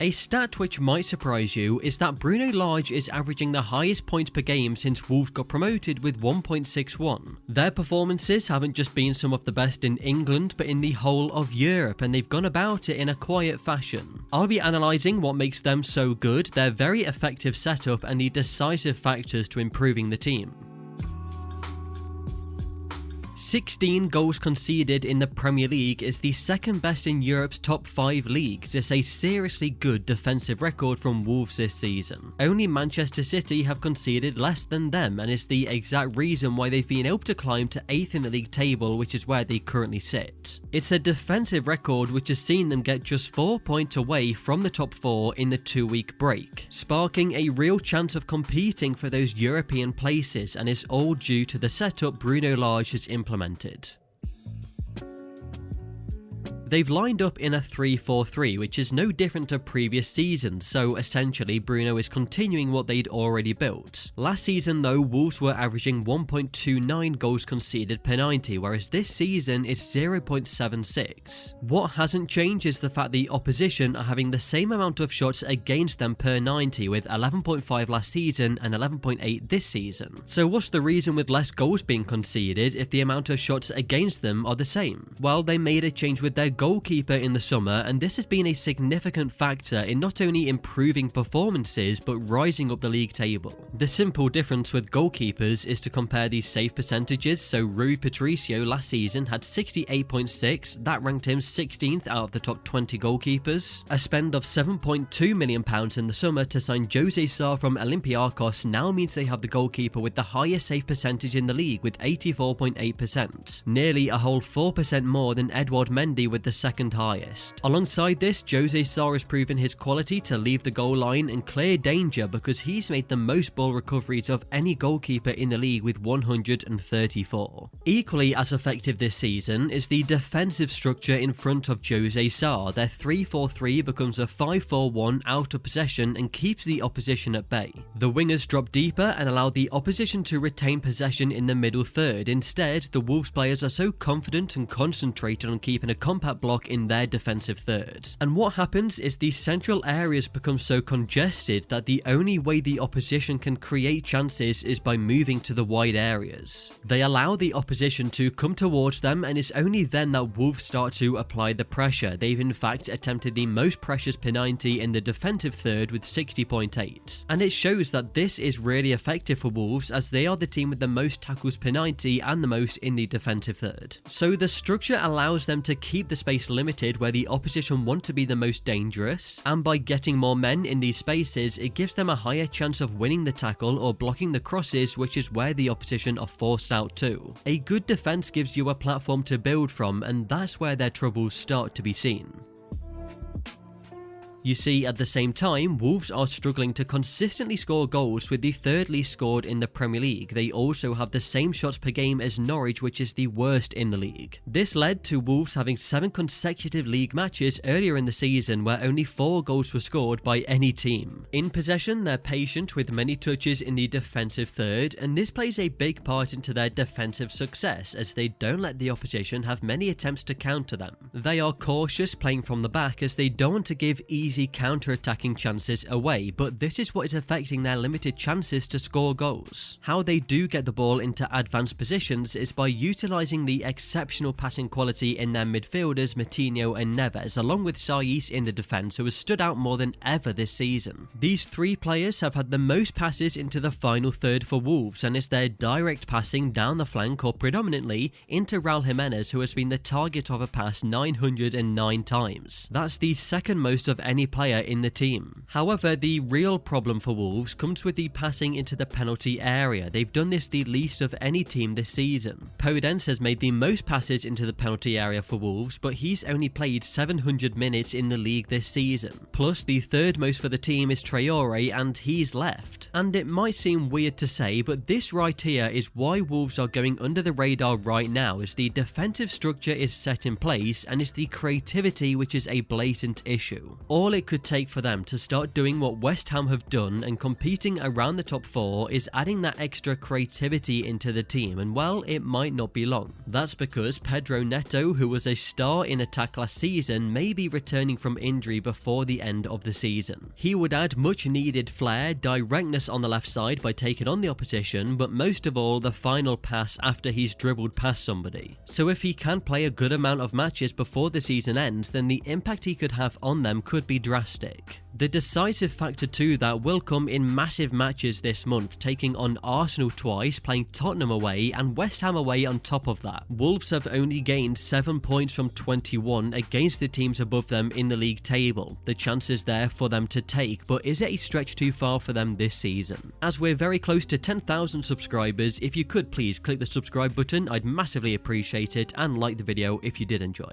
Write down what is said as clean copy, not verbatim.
A stat which might surprise you is that Bruno Lage is averaging the highest points per game since Wolves got promoted with 1.61. Their performances haven't just been some of the best in England but in the whole of Europe, and they've gone about it in a quiet fashion. I'll be analysing what makes them so good, their very effective setup, and the decisive factors to improving the team. 16 goals conceded in the Premier League is the second best in Europe's top 5 leagues. It's a seriously good defensive record from Wolves this season. Only Manchester City have conceded less than them, and it's the exact reason why they've been able to climb to 8th in the league table, which is where they currently sit. It's a defensive record which has seen them get just 4 points away from the top 4 in the 2-week break, sparking a real chance of competing for those European places, and it's all due to the setup Bruno Lage has implemented. They've lined up in a 3-4-3, which is no different to previous seasons, so essentially Bruno is continuing what they'd already built. Last season though, Wolves were averaging 1.29 goals conceded per 90, whereas this season is 0.76. What hasn't changed is the fact the opposition are having the same amount of shots against them per 90, with 11.5 last season and 11.8 this season. So what's the reason with less goals being conceded if the amount of shots against them are the same? Well, they made a change with their goalkeeper in the summer, and this has been a significant factor in not only improving performances but rising up the league table. The simple difference with goalkeepers is to compare these save percentages. So Rui Patricio last season had 68.6, that ranked him 16th out of the top 20 goalkeepers. A spend of £7.2 million in the summer to sign Jose Sarr from Olympiacos now means they have the goalkeeper with the highest save percentage in the league with 84.8%, nearly a whole 4% more than Edouard Mendy with the second highest. Alongside this, Jose Sarr has proven his quality to leave the goal line and clear danger because he's made the most ball recoveries of any goalkeeper in the league with 134. Equally as effective this season is the defensive structure in front of Jose Sarr. Their 3-4-3 becomes a 5-4-1 out of possession and keeps the opposition at bay. The wingers drop deeper and allow the opposition to retain possession in the middle third. Instead, the Wolves players are so confident and concentrated on keeping a compact block in their defensive third. And what happens is the central areas become so congested that the only way the opposition can create chances is by moving to the wide areas. They allow the opposition to come towards them, and it's only then that Wolves start to apply the pressure. They've in fact attempted the most pressures per 90 in the defensive third with 60.8. And it shows that this is really effective for Wolves, as they are the team with the most tackles per 90 and the most in the defensive third. So the structure allows them to keep the space limited where the opposition want to be the most dangerous, and by getting more men in these spaces, it gives them a higher chance of winning the tackle or blocking the crosses, which is where the opposition are forced out to. A good defense gives you a platform to build from, and that's where their troubles start to be seen. You see, at the same time, Wolves are struggling to consistently score goals, with the third least scored in the Premier League. They also have the same shots per game as Norwich, which is the worst in the league. This led to Wolves having 7 consecutive league matches earlier in the season where only 4 goals were scored by any team. In possession, they're patient with many touches in the defensive third, and this plays a big part into their defensive success, as they don't let the opposition have many attempts to counter them. They are cautious playing from the back, as they don't want to give easy counter-attacking chances away, but this is what is affecting their limited chances to score goals. How they do get the ball into advanced positions is by utilising the exceptional passing quality in their midfielders Moutinho and Neves, along with Saiss in the defence, who has stood out more than ever this season. These 3 players have had the most passes into the final third for Wolves, and it's their direct passing down the flank or predominantly into Raul Jimenez, who has been the target of a pass 909 times. That's the second most of any player in the team. However, the real problem for Wolves comes with the passing into the penalty area. They've done this the least of any team this season. Podence has made the most passes into the penalty area for Wolves, but he's only played 700 minutes in the league this season. Plus, the third most for the team is Traore, and he's left. And it might seem weird to say, but this right here is why Wolves are going under the radar right now, as the defensive structure is set in place and it's the creativity which is a blatant issue. All all it could take for them to start doing what West Ham have done and competing around the top 4 is adding that extra creativity into the team, and well, it might not be long. That's because Pedro Neto, who was a star in attack last season, may be returning from injury before the end of the season. He would add much needed flair, directness on the left side by taking on the opposition, but most of all the final pass after he's dribbled past somebody. So if he can play a good amount of matches before the season ends, then the impact he could have on them could be drastic. The decisive factor too that will come in massive matches this month, taking on Arsenal twice, playing Tottenham away and West Ham away on top of that. Wolves have only gained 7 points from 21 against the teams above them in the league table. The chance is there for them to take, but is it a stretch too far for them this season? As we're very close to 10,000 subscribers, if you could please click the subscribe button, I'd massively appreciate it, and like the video if you did enjoy.